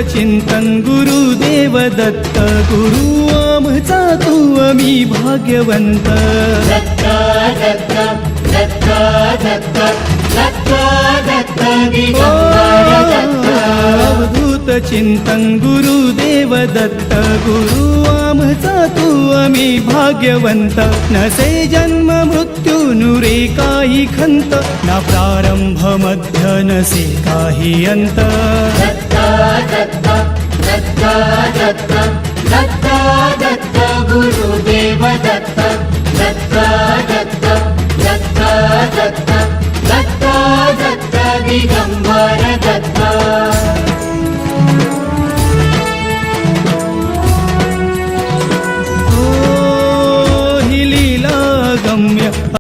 चिंतन गुरुदेव दत्त गुरु आमचा तू आम्ही भाग्यवंत दत्त दत्त दत्त दत्त दत्त दत्त दिगंबर दत्त अवधूत चिंतन गुरुदेव दत्त गुरु आमचा तू आम्ही भाग्यवंत नसे जन्म मृत्यू नुरे काही खंत ना प्रारंभ मध्य नसे काही अंत दत्त दत्त दत्त दत्त दत्त